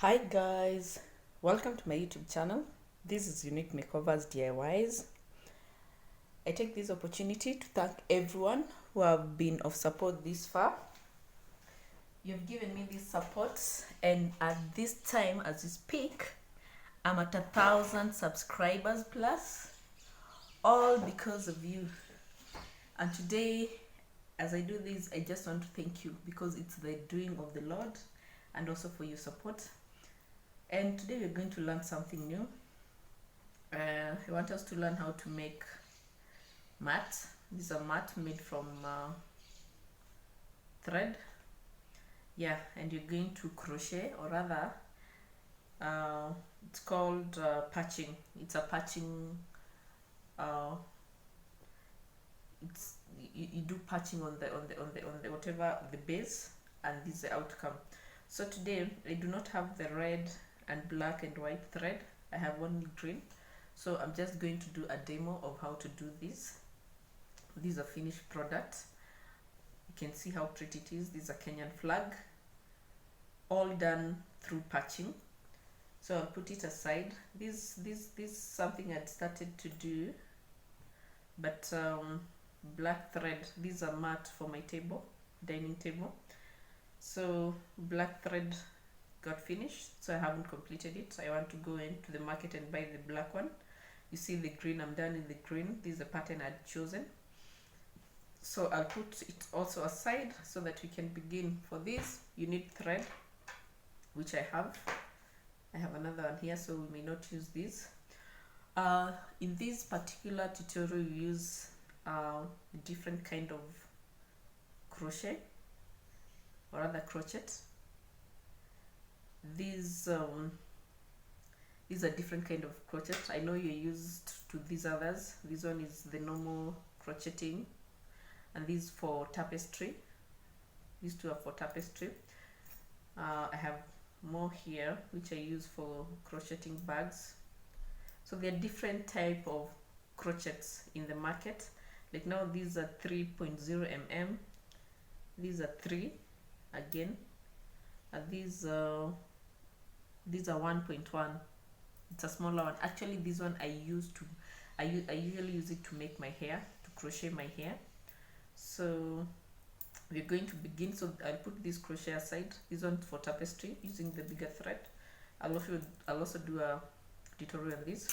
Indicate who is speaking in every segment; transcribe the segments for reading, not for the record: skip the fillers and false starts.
Speaker 1: Hi guys, welcome to my YouTube channel. This is Unique Makeovers DIYs. I take this opportunity to thank everyone who have been of support this far. You've given me this support, and at this time as we speak, I'm at 1,000 subscribers plus, all because of you. And today, as I do this, I just want to thank you because it's the doing of the Lord and also for your support. And today we're going to learn something new. I want us to learn how to make mat. These are mat made from thread. Yeah, and you're going to crochet, or rather, it's called patching. It's a patching. It's you do patching on the whatever the base, and this is the outcome. So today I do not have the red and black and white thread. I have only green. So I'm just going to do a demo of how to do this. These are finished product. You can see how pretty it is. This is a Kenyan flag, all done through patching. So I'll put it aside. This something I'd started to do, but black thread. These are mat for my table, dining table. So black thread got finished, so I haven't completed it. I want to go into the market and buy the black one. You see the green, I'm done in the green. This is the pattern I'd chosen. So I'll put it also aside so that we can begin. For this, you need thread, which I have. I have another one here, so we may not use this. In this particular tutorial, we use a different kind of crochet, or rather crochet. These are different kind of crochet. I know you're used to these others. This one is the normal crocheting, and these for tapestry. These two are for tapestry. I have more here which I use for crocheting bags. So there are different type of crochets in the market. Like now these are 3.0 mm. These are 3 again, and these are 1.1. It's a smaller one. Actually, this one I usually use it to make my hair, to crochet my hair. So we're going to begin. So I'll put this crochet aside. This one for tapestry using the bigger thread. I'll also do a tutorial on this.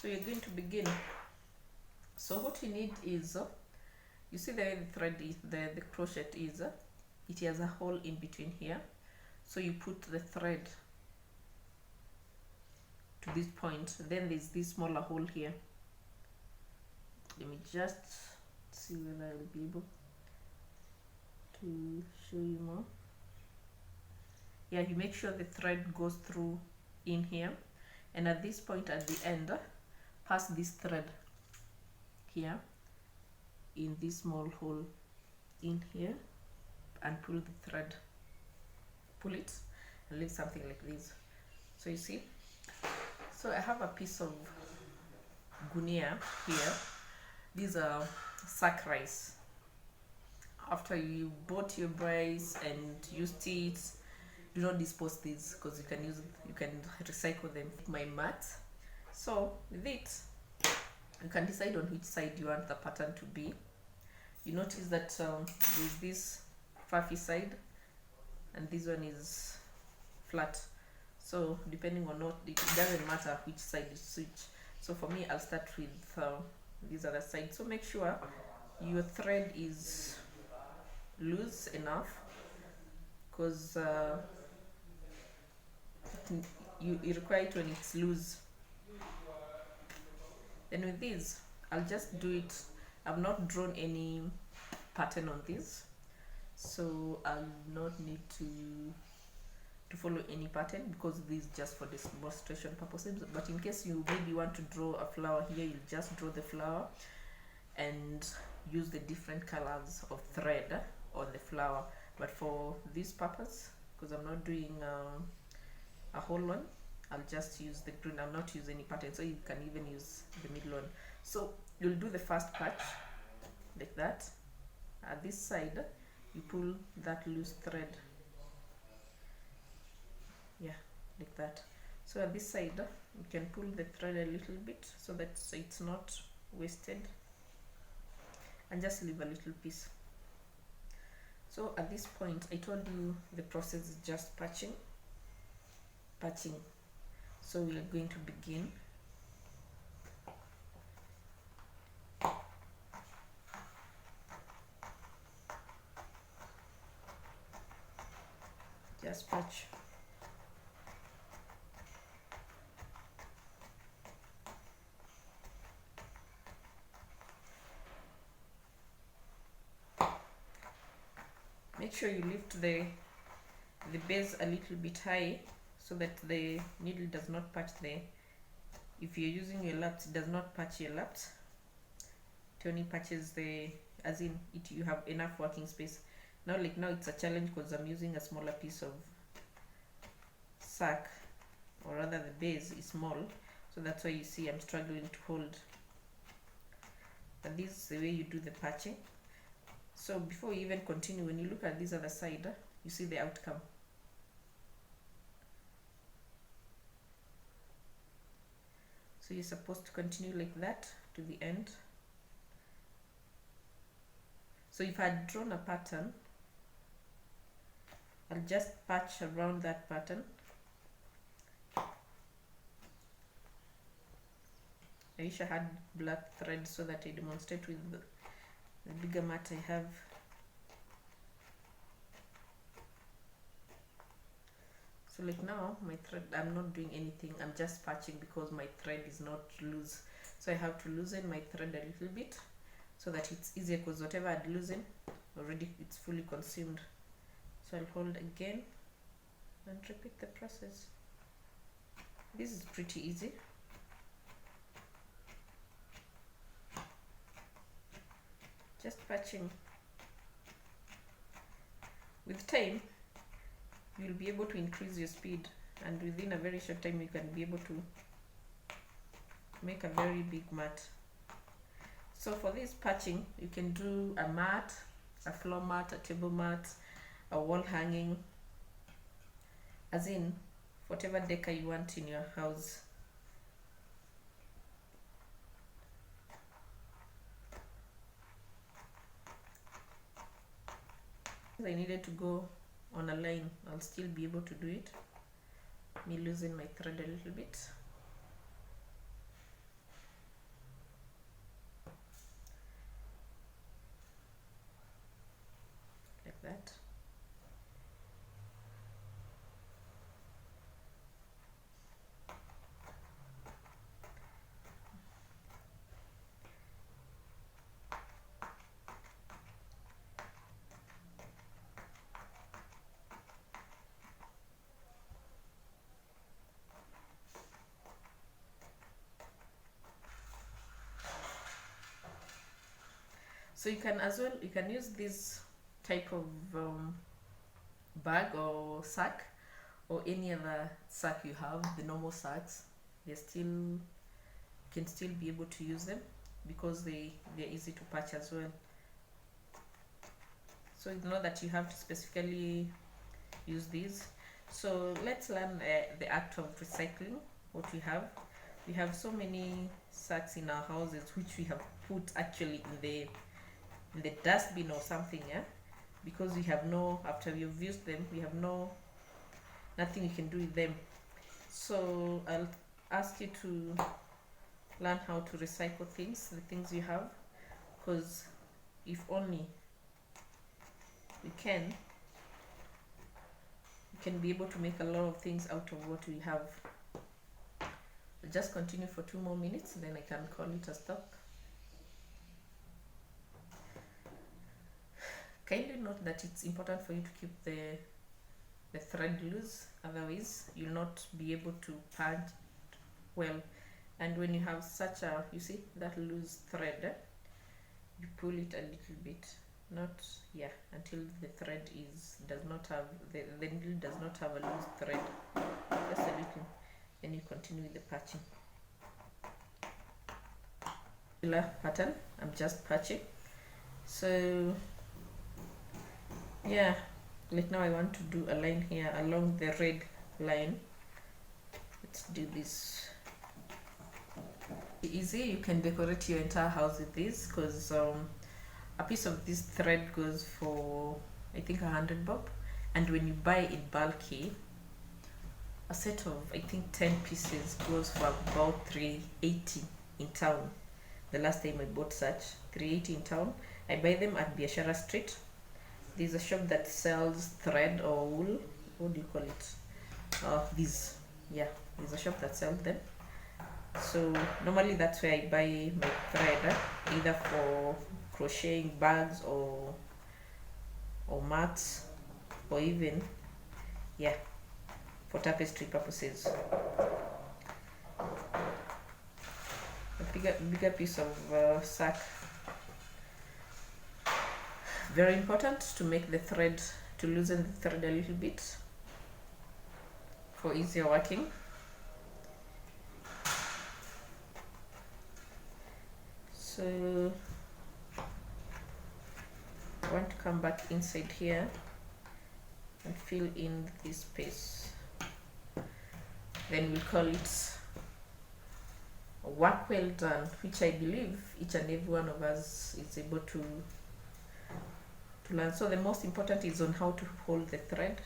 Speaker 1: So you're going to begin. So what you need is, you see the way the thread is, the crochet is, it has a hole in between here. So you put the thread to this point, then there's this smaller hole here. Let me just see whether I will be able to show you more. Yeah, you make sure the thread goes through in here, and at this point at the end, pass this thread here in this small hole in here, and pull the thread, pull it, and leave something like this. So you see, so I have a piece of gunia here. These are sack rice. After you bought your rice and used it, do not dispose these, because you can use it, you can recycle them. My mat. So with it, you can decide on which side you want the pattern to be. You notice that there's this fluffy side, and this one is flat. So depending on what, it doesn't matter which side you switch. So for me, I'll start with this other side. So make sure your thread is loose enough, because you require it when it's loose. Then with this, I'll just do it. I've not drawn any pattern on this, so I'll not need to follow any pattern, because this is just for this demonstration purposes. But in case you maybe want to draw a flower here, you just draw the flower and use the different colors of thread on the flower. But for this purpose, because I'm not doing a whole one, I'll just use the green. I'll not use any pattern, so you can even use the middle one. So you'll do the first patch like that. At this side, you pull that loose thread. Yeah, like that. So at this side you can pull the thread a little bit so that it's not wasted, and just leave a little piece. So at this point I told you the process is just patching. So we are going to begin. Just patch. Make sure you lift the base a little bit high so that the needle does not patch the, if you're using your laps, it does not patch your laps. It only patches the, as in it, you have enough working space. Now now it's a challenge because I'm using a smaller piece of sack, or rather the base is small, so that's why you see I'm struggling to hold. But this is the way you do the patching. So before you even continue, when you look at this other side, you see the outcome. So you're supposed to continue like that to the end. So if I had drawn a pattern, I'll just patch around that pattern. I wish I had black thread so that I demonstrate with the bigger mat I have. So now my thread, I'm not doing anything, I'm just patching because my thread is not loose. So I have to loosen my thread a little bit so that it's easier, because whatever I'd loosen already, it's fully consumed. So I'll hold again and repeat the process. This is pretty easy. Just patching. With time, you'll be able to increase your speed, and within a very short time you can be able to make a very big mat. So for this patching, you can do a mat, a floor mat, a table mat, a wall hanging, as in whatever decor you want in your house. I needed to go on a line, I'll still be able to do it. Me losing my thread a little bit. Like that. So you can as well, you can use this type of bag or sack, or any other sack you have, the normal sacks. They're still, you can still be able to use them because they're easy to patch as well. So it's not that you have to specifically use these. So let's learn the act of recycling. What we have so many sacks in our houses which we have put actually in the dustbin or something, yeah, because we have no, after we've used them, we have nothing we can do with them. So I'll ask you to learn how to recycle things, the things you have, because if only we can be able to make a lot of things out of what we have. I'll just continue for 2 more minutes, then I can call it a stop. Kindly note that it's important for you to keep the thread loose, otherwise you'll not be able to patch well. And when you have such a, you see that loose thread, you pull it a little bit, not, yeah, until the thread does not have, the needle does not have a loose thread, just a little, then you continue with the patching. Pattern, I'm just patching. So yeah, now I want to do a line here along the red line. let's do this. Easy, you can decorate your entire house with this, because a piece of this thread goes for I think 100 bob, and when you buy it bulky, a set of I think 10 pieces goes for about 380 in town. The last time I bought such, 380 in town. I buy them at Biashara Street. There's a shop that sells thread or wool. What do you call it? These. Yeah, there's a shop that sells them. So normally that's where I buy my thread, either for crocheting bags or mats, or even for tapestry purposes. A bigger piece of sack. Very important to make the thread, to loosen the thread a little bit for easier working. So I want to come back inside here and fill in this space. Then we'll call it work well done, which I believe each and every one of us is able to learn. So the most important is on how to hold the thread,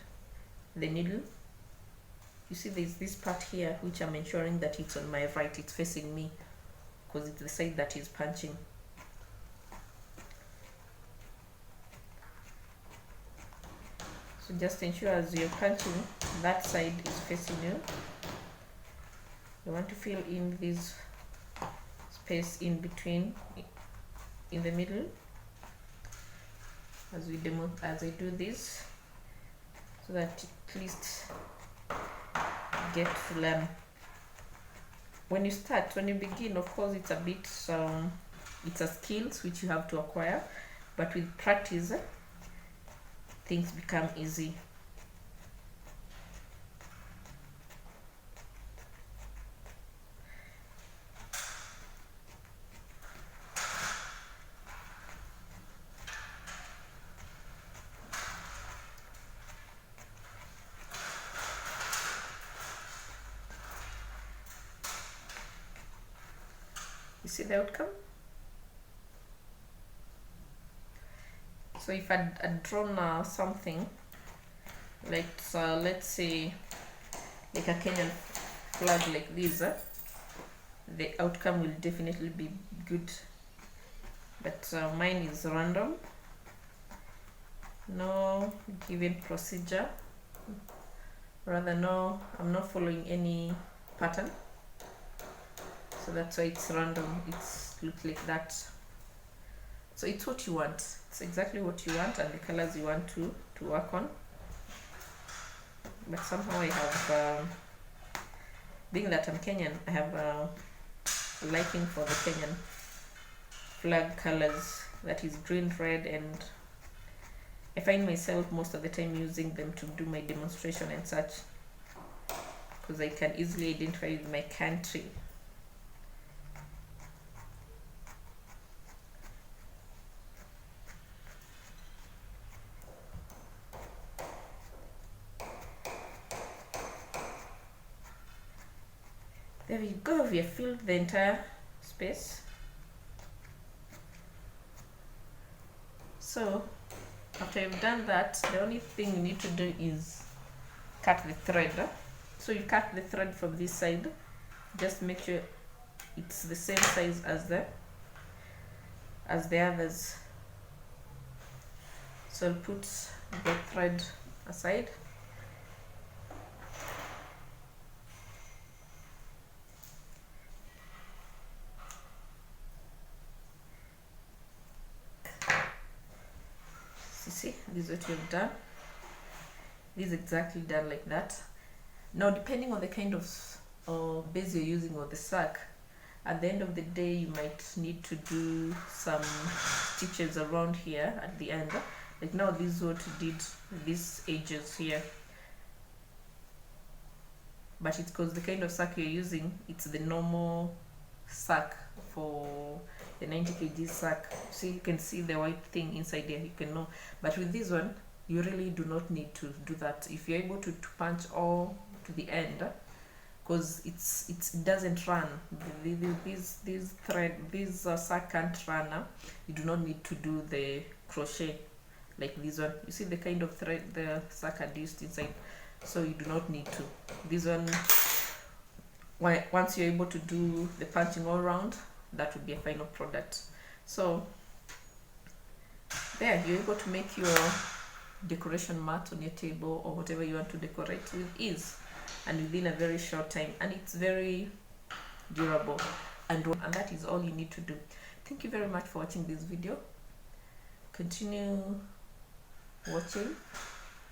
Speaker 1: the needle. You see there's this part here which I'm ensuring that it's on my right, it's facing me, because it's the side that is punching. So just ensure as you're punching, that side is facing you. You want to fill in this space in between, in the middle, as I do this, so that at least get to learn. When you begin, of course it's a bit it's a skills which you have to acquire, but with practice things become easy. You see the outcome? So if I'd drawn something like let's say like a Kenyan flag like this, the outcome will definitely be good. But mine is random, no given procedure, rather no, I'm not following any pattern. So that's why it's random, it looks like that. So it's what you want, it's exactly what you want and the colors you want to work on. But somehow I have, being that I'm Kenyan, I have a liking for the Kenyan flag colors, that is green, red, and I find myself most of the time using them to do my demonstration and such, because I can easily identify with my country. There we go, we have filled the entire space. So after you've done that, the only thing you need to do is cut the thread. So you cut the thread from this side, just make sure it's the same size as the others. So I'll put the thread aside. See, this is what you've done. This is exactly done like that. Now depending on the kind of base you're using or the sack, at the end of the day you might need to do some stitches around here at the end. Like now this is what we did, these edges here, but it's because the kind of sack you're using, it's the normal sack for the 90 kg sack. So you can see the white thing inside there, you can know. But with this one, you really do not need to do that. If you're able to punch all to the end, because it doesn't run. These sack can't run. You do not need to do the crochet like this one. You see the kind of thread the sack had used inside, so you do not need to. This one, once you're able to do the punching all around, that would be a final product. So there, you're able to make your decoration mat on your table or whatever you want to decorate with ease and within a very short time, and it's very durable, and that is all you need to do. Thank you very much for watching this video. Continue watching,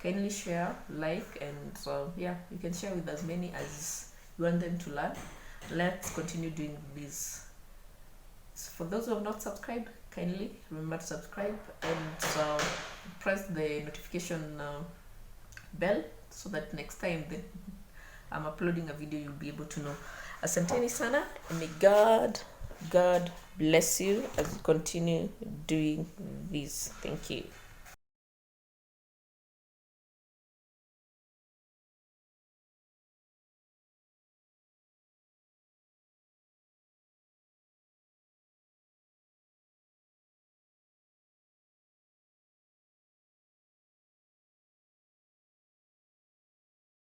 Speaker 1: kindly share, like, and yeah, you can share with as many as you want them to learn. Let's continue doing this. So for those who have not subscribed, kindly remember to subscribe and press the notification bell so that next time I'm uploading a video, you'll be able to know. Asanteni sana, and may God bless you as you continue doing this. Thank you.